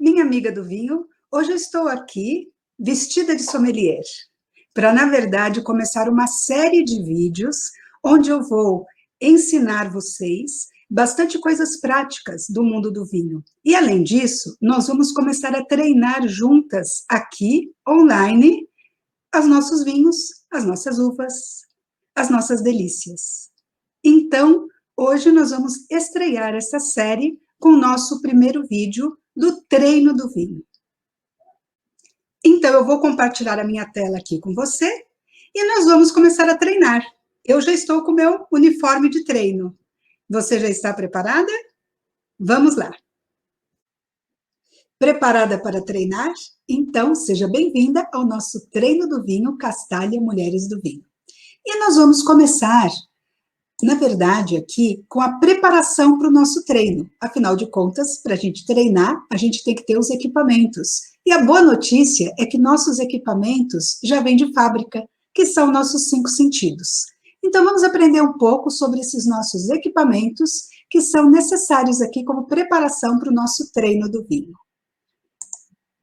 Minha amiga do vinho, hoje eu estou aqui vestida de sommelier, para, na verdade, começar uma série de vídeos onde eu vou ensinar vocês bastante coisas práticas do mundo do vinho. E, além disso, nós vamos começar a treinar juntas aqui, online, os nossos vinhos, as nossas uvas, as nossas delícias. Então, hoje nós vamos estrear essa série com o nosso primeiro vídeo do treino do vinho. Então, eu vou compartilhar a minha tela aqui com você e nós vamos começar a treinar. Eu já estou com o meu uniforme de treino. Você já está preparada? Vamos lá. Preparada para treinar? Então, seja bem-vinda ao nosso treino do vinho Castalha Mulheres do Vinho. E nós vamos começar, na verdade, aqui, com a preparação para o nosso treino. Afinal de contas, para a gente treinar, a gente tem que ter os equipamentos. E a boa notícia é que nossos equipamentos já vêm de fábrica, que são nossos 5 sentidos. Então, vamos aprender um pouco sobre esses nossos equipamentos, que são necessários aqui como preparação para o nosso treino do vinho.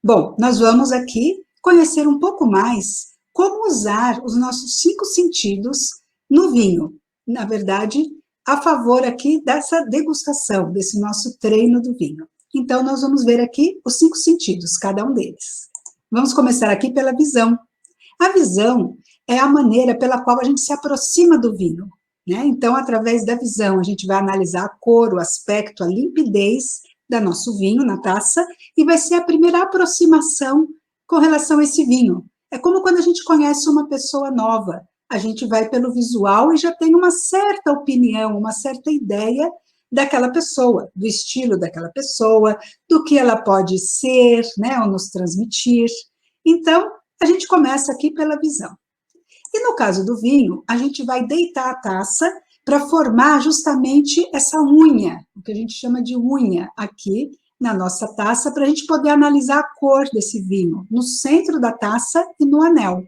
Bom, nós vamos aqui conhecer um pouco mais como usar os nossos 5 sentidos no vinho. Na verdade, a favor aqui dessa degustação, desse nosso treino do vinho. Então, nós vamos ver aqui os 5 sentidos, cada um deles. Vamos começar aqui pela visão. A visão é a maneira pela qual a gente se aproxima do vinho, né? Então, através da visão, a gente vai analisar a cor, o aspecto, a limpidez do nosso vinho na taça, e vai ser a primeira aproximação com relação a esse vinho. É como quando a gente conhece uma pessoa nova. A gente vai pelo visual e já tem uma certa opinião, uma certa ideia daquela pessoa, do estilo daquela pessoa, do que ela pode ser, né, ou nos transmitir. Então, a gente começa aqui pela visão. E no caso do vinho, a gente vai deitar a taça para formar justamente essa unha, o que a gente chama de unha aqui na nossa taça, para a gente poder analisar a cor desse vinho, no centro da taça e no anel.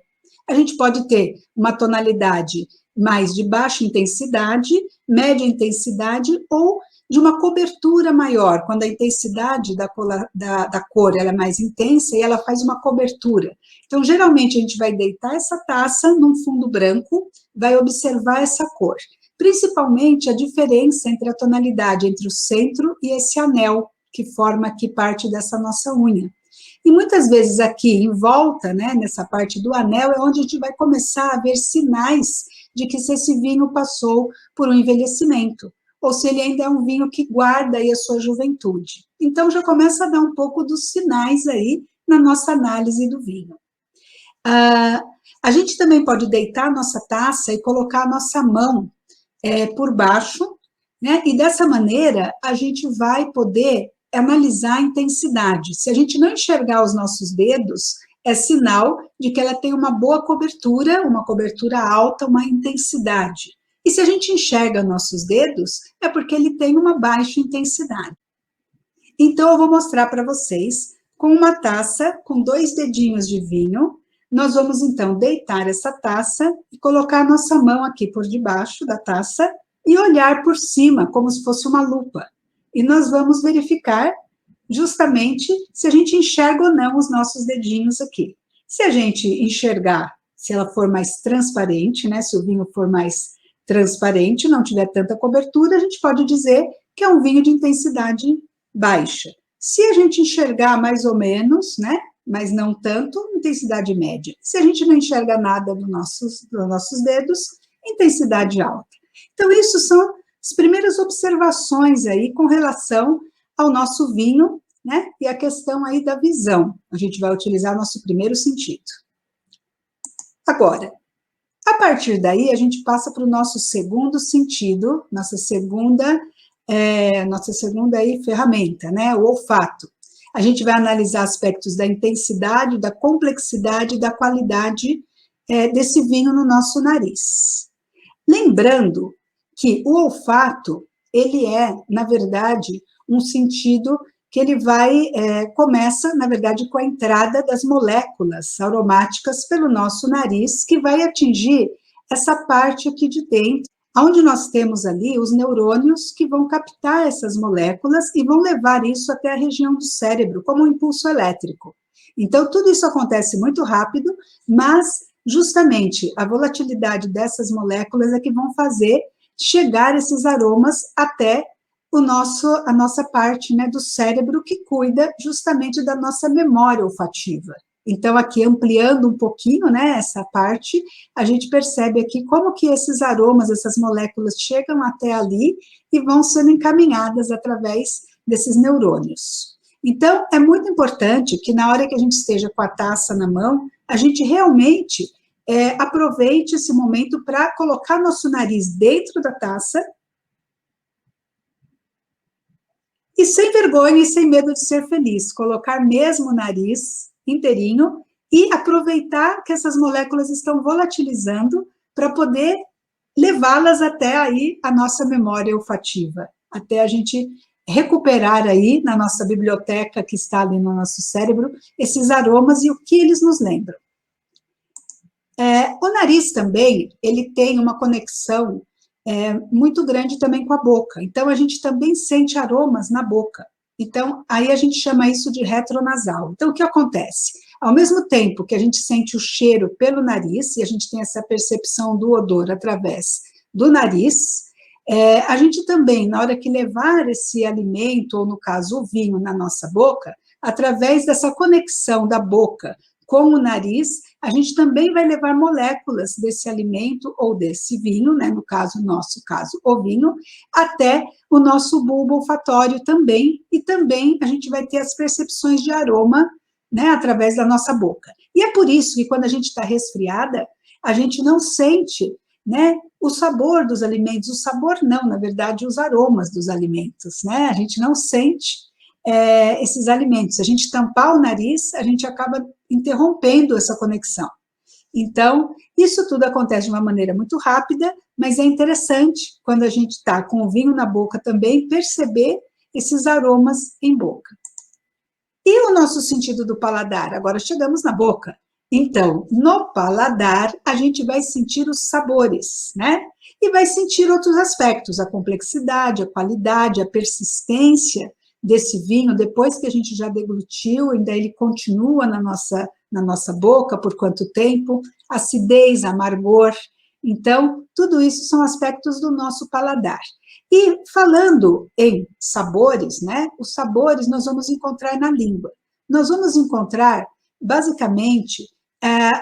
A gente pode ter uma tonalidade mais de baixa intensidade, média intensidade ou de uma cobertura maior, quando a intensidade da cor ela é mais intensa e ela faz uma cobertura. Então, geralmente, a gente vai deitar essa taça num fundo branco, vai observar essa cor. Principalmente a diferença entre a tonalidade entre o centro e esse anel, que forma aqui parte dessa nossa unha. E muitas vezes aqui em volta, né, nessa parte do anel, é onde a gente vai começar a ver sinais de que se esse vinho passou por um envelhecimento, ou se ele ainda é um vinho que guarda aí a sua juventude. Então, já começa a dar um pouco dos sinais aí na nossa análise do vinho. A gente também pode deitar a nossa taça e colocar a nossa mão por baixo, né, e dessa maneira a gente vai poder analisar a intensidade. Se a gente não enxergar os nossos dedos, é sinal de que ela tem uma boa cobertura, uma cobertura alta, uma intensidade. E se a gente enxerga nossos dedos, é porque ele tem uma baixa intensidade. Então, eu vou mostrar para vocês, com uma taça, com 2 dedinhos de vinho, nós vamos, então, deitar essa taça e colocar a nossa mão aqui por debaixo da taça e olhar por cima, como se fosse uma lupa. E nós vamos verificar justamente se a gente enxerga ou não os nossos dedinhos aqui. Se a gente enxergar, se ela for mais transparente, né, se o vinho for mais transparente, não tiver tanta cobertura, a gente pode dizer que é um vinho de intensidade baixa. Se a gente enxergar mais ou menos, né, mas não tanto, intensidade média. Se a gente não enxerga nada dos nossos dedos, intensidade alta. Então, isso são as primeiras observações aí com relação ao nosso vinho, né? E a questão aí da visão. A gente vai utilizar nosso primeiro sentido. Agora, a partir daí, a gente passa para o nosso segundo sentido, nossa segunda aí, ferramenta, né? O olfato. A gente vai analisar aspectos da intensidade, da complexidade, da qualidade desse vinho no nosso nariz. Lembrando que o olfato, ele é, na verdade, um sentido que ele começa, na verdade, com a entrada das moléculas aromáticas pelo nosso nariz, que vai atingir essa parte aqui de dentro, onde nós temos ali os neurônios que vão captar essas moléculas e vão levar isso até a região do cérebro, como um impulso elétrico. Então, tudo isso acontece muito rápido, mas justamente a volatilidade dessas moléculas é que vão fazer chegar esses aromas até a nossa parte, né, do cérebro que cuida justamente da nossa memória olfativa. Então, aqui ampliando um pouquinho, né, essa parte, a gente percebe aqui como que esses aromas, essas moléculas chegam até ali e vão sendo encaminhadas através desses neurônios. Então, é muito importante que na hora que a gente esteja com a taça na mão, a gente realmente aproveite esse momento para colocar nosso nariz dentro da taça e sem vergonha e sem medo de ser feliz, colocar mesmo o nariz inteirinho e aproveitar que essas moléculas estão volatilizando para poder levá-las até aí a nossa memória olfativa, até a gente recuperar aí na nossa biblioteca que está ali no nosso cérebro esses aromas e o que eles nos lembram. O nariz também, ele tem uma conexão muito grande também com a boca, então a gente também sente aromas na boca. Então, aí a gente chama isso de retronasal. Então, o que acontece? Ao mesmo tempo que a gente sente o cheiro pelo nariz, e a gente tem essa percepção do odor através do nariz, a gente também, na hora que levar esse alimento, ou no caso o vinho, na nossa boca, através dessa conexão da boca com o nariz, a gente também vai levar moléculas desse alimento ou desse vinho, né, no nosso caso, o vinho, até o nosso bulbo olfatório também, e também a gente vai ter as percepções de aroma, né, através da nossa boca. E é por isso que quando a gente está resfriada, a gente não sente, né, o sabor dos alimentos, o sabor não, na verdade, os aromas dos alimentos, né, a gente não sente esses alimentos. Se a gente tampar o nariz, a gente acaba interrompendo essa conexão. Então, isso tudo acontece de uma maneira muito rápida, mas é interessante, quando a gente está com o vinho na boca também, perceber esses aromas em boca. E o nosso sentido do paladar? Agora chegamos na boca. Então, no paladar, a gente vai sentir os sabores, né? E vai sentir outros aspectos, a complexidade, a qualidade, a persistência desse vinho, depois que a gente já deglutiu, ainda ele continua na nossa boca por quanto tempo, acidez, amargor. Então, tudo isso são aspectos do nosso paladar. E falando em sabores, né? Os sabores nós vamos encontrar na língua. Nós vamos encontrar, basicamente,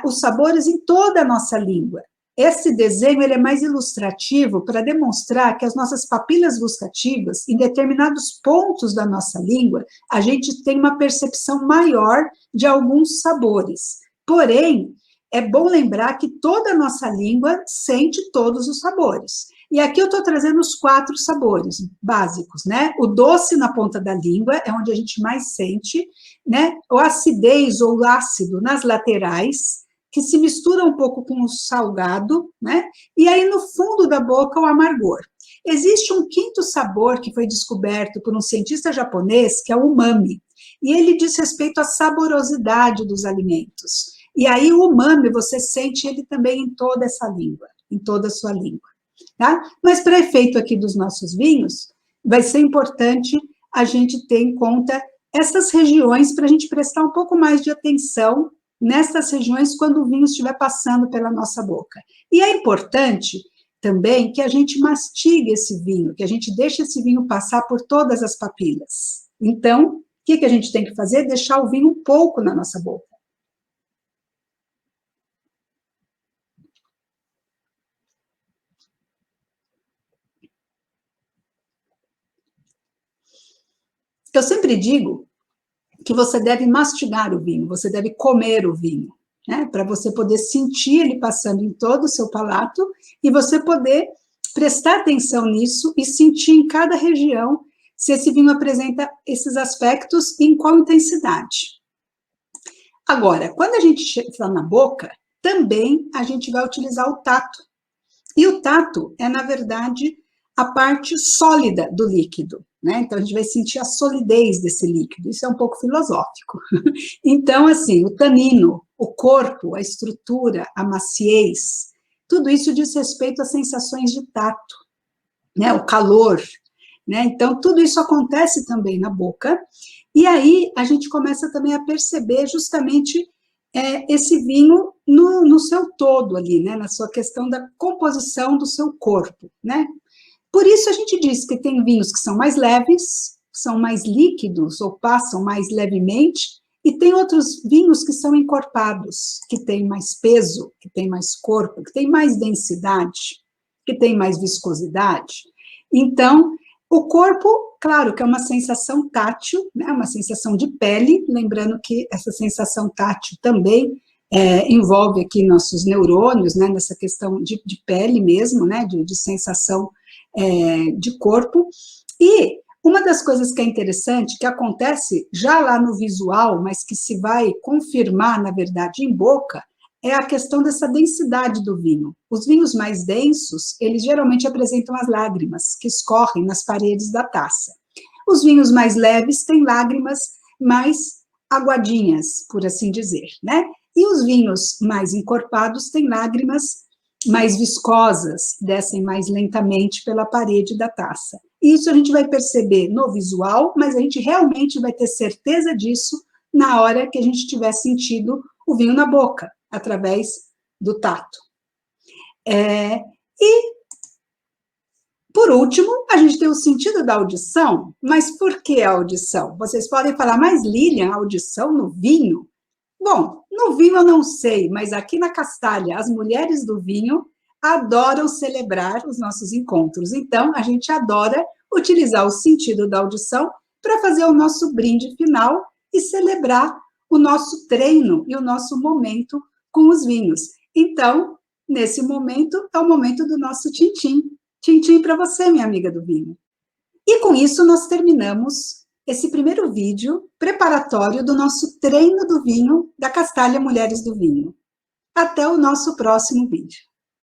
os sabores em toda a nossa língua. Esse desenho ele é mais ilustrativo para demonstrar que as nossas papilas gustativas, em determinados pontos da nossa língua, a gente tem uma percepção maior de alguns sabores. Porém, é bom lembrar que toda a nossa língua sente todos os sabores. E aqui eu estou trazendo os 4 sabores básicos, né? O doce na ponta da língua é onde a gente mais sente, né? O acidez ou o ácido nas laterais, que se mistura um pouco com o salgado, né? E aí no fundo da boca o amargor. Existe um 5º sabor que foi descoberto por um cientista japonês, que é o umami, e ele diz respeito à saborosidade dos alimentos. E aí o umami, você sente ele também em toda essa língua, em toda a sua língua, tá? Mas para efeito aqui dos nossos vinhos, vai ser importante a gente ter em conta essas regiões para a gente prestar um pouco mais de atenção nessas regiões quando o vinho estiver passando pela nossa boca. E é importante também que a gente mastigue esse vinho, que a gente deixe esse vinho passar por todas as papilas. Então, o que a gente tem que fazer? Deixar o vinho um pouco na nossa boca. Eu sempre digo que você deve mastigar o vinho, você deve comer o vinho, né? Para você poder sentir ele passando em todo o seu palato e você poder prestar atenção nisso e sentir em cada região se esse vinho apresenta esses aspectos e em qual intensidade. Agora, quando a gente está na boca, também a gente vai utilizar o tato. E o tato é, na verdade, a parte sólida do líquido, né? Então, a gente vai sentir a solidez desse líquido. Isso é um pouco filosófico. Então, assim, o tanino, o corpo, a estrutura, a maciez, tudo isso diz respeito às sensações de tato, né? O calor, né? Então, tudo isso acontece também na boca, e aí a gente começa também a perceber justamente esse vinho no seu todo ali, né? Na sua questão da composição do seu corpo, né? Por isso a gente diz que tem vinhos que são mais leves, são mais líquidos ou passam mais levemente, e tem outros vinhos que são encorpados, que têm mais peso, que têm mais corpo, que têm mais densidade, que têm mais viscosidade. Então, o corpo, claro que é uma sensação tátil, né, uma sensação de pele, lembrando que essa sensação tátil também envolve aqui nossos neurônios, né, nessa questão de pele mesmo, né, de sensação de corpo. E uma das coisas que é interessante, que acontece já lá no visual, mas que se vai confirmar, na verdade, em boca, é a questão dessa densidade do vinho. Os vinhos mais densos, eles geralmente apresentam as lágrimas que escorrem nas paredes da taça. Os vinhos mais leves têm lágrimas mais aguadinhas, por assim dizer, né? E os vinhos mais encorpados têm lágrimas mais viscosas, descem mais lentamente pela parede da taça. Isso a gente vai perceber no visual, mas a gente realmente vai ter certeza disso na hora que a gente tiver sentido o vinho na boca, através do tato. E, por último, a gente tem o sentido da audição, mas por que a audição? Vocês podem falar, mas Lilian, audição no vinho? Bom, no vinho eu não sei, mas aqui na Castalha, as mulheres do vinho adoram celebrar os nossos encontros. Então, a gente adora utilizar o sentido da audição para fazer o nosso brinde final e celebrar o nosso treino e o nosso momento com os vinhos. Então, nesse momento, é o momento do nosso tintim. Tintim para você, minha amiga do vinho. E com isso, nós terminamos esse primeiro vídeo preparatório do nosso treino do vinho da Castalha Mulheres do Vinho. Até o nosso próximo vídeo.